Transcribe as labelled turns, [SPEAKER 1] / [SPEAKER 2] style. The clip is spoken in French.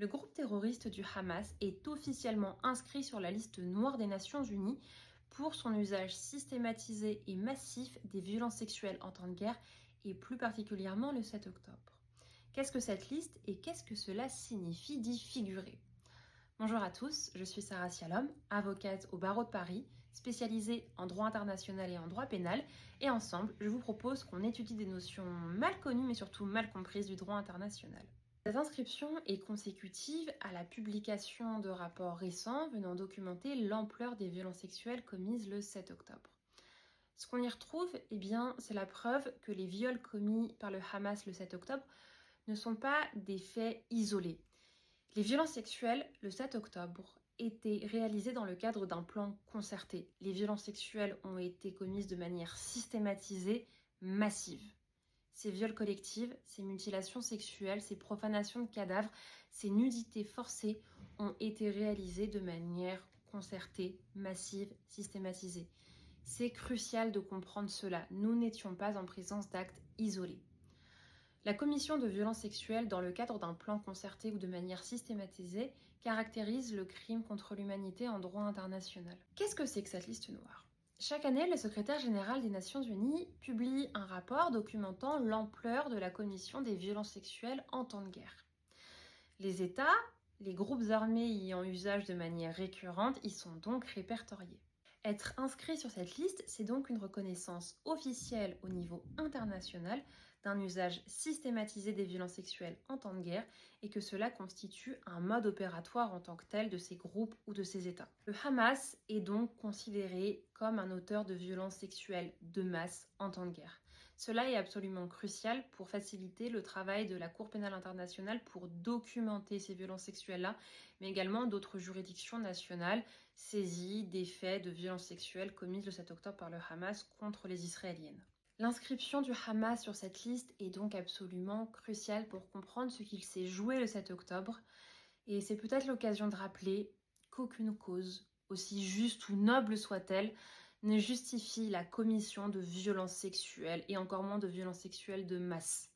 [SPEAKER 1] Le groupe terroriste du Hamas est officiellement inscrit sur la liste noire des Nations Unies pour son usage systématisé et massif des violences sexuelles en temps de guerre et plus particulièrement le 7 octobre. Qu'est-ce que cette liste et qu'est-ce que cela signifie d'y figurer? Bonjour à tous, je suis Sarah Sialom, avocate au barreau de Paris, spécialisée en droit international et en droit pénal, et ensemble, je vous propose qu'on étudie des notions mal connues mais surtout mal comprises du droit international. Cette inscription est consécutive à la publication de rapports récents venant documenter l'ampleur des violences sexuelles commises le 7 octobre. Ce qu'on y retrouve, c'est la preuve que les viols commis par le Hamas le 7 octobre ne sont pas des faits isolés. Les violences sexuelles, le 7 octobre, étaient réalisées dans le cadre d'un plan concerté. Les violences sexuelles ont été commises de manière systématisée, massive. Ces viols collectifs, ces mutilations sexuelles, ces profanations de cadavres, ces nudités forcées ont été réalisées de manière concertée, massive, systématisée. C'est crucial de comprendre cela. Nous n'étions pas en présence d'actes isolés. La commission de violences sexuelles dans le cadre d'un plan concerté ou de manière systématisée caractérise le crime contre l'humanité en droit international. Qu'est-ce que c'est que cette liste noire ? Chaque année, le secrétaire général des Nations Unies publie un rapport documentant l'ampleur de la commission des violences sexuelles en temps de guerre. Les États, les groupes armés y ayant usage de manière récurrente y sont donc répertoriés. Être inscrit sur cette liste, c'est donc une reconnaissance officielle au niveau international d'un usage systématisé des violences sexuelles en temps de guerre et que cela constitue un mode opératoire en tant que tel de ces groupes ou de ces États. Le Hamas est donc considéré comme un auteur de violences sexuelles de masse en temps de guerre. Cela est absolument crucial pour faciliter le travail de la Cour pénale internationale pour documenter ces violences sexuelles-là, mais également d'autres juridictions nationales saisies des faits de violences sexuelles commises le 7 octobre par le Hamas contre les Israéliennes. L'inscription du Hamas sur cette liste est donc absolument cruciale pour comprendre ce qu'il s'est joué le 7 octobre, et c'est peut-être l'occasion de rappeler qu'aucune cause, aussi juste ou noble soit-elle, ne justifie la commission de violences sexuelles et encore moins de violences sexuelles de masse.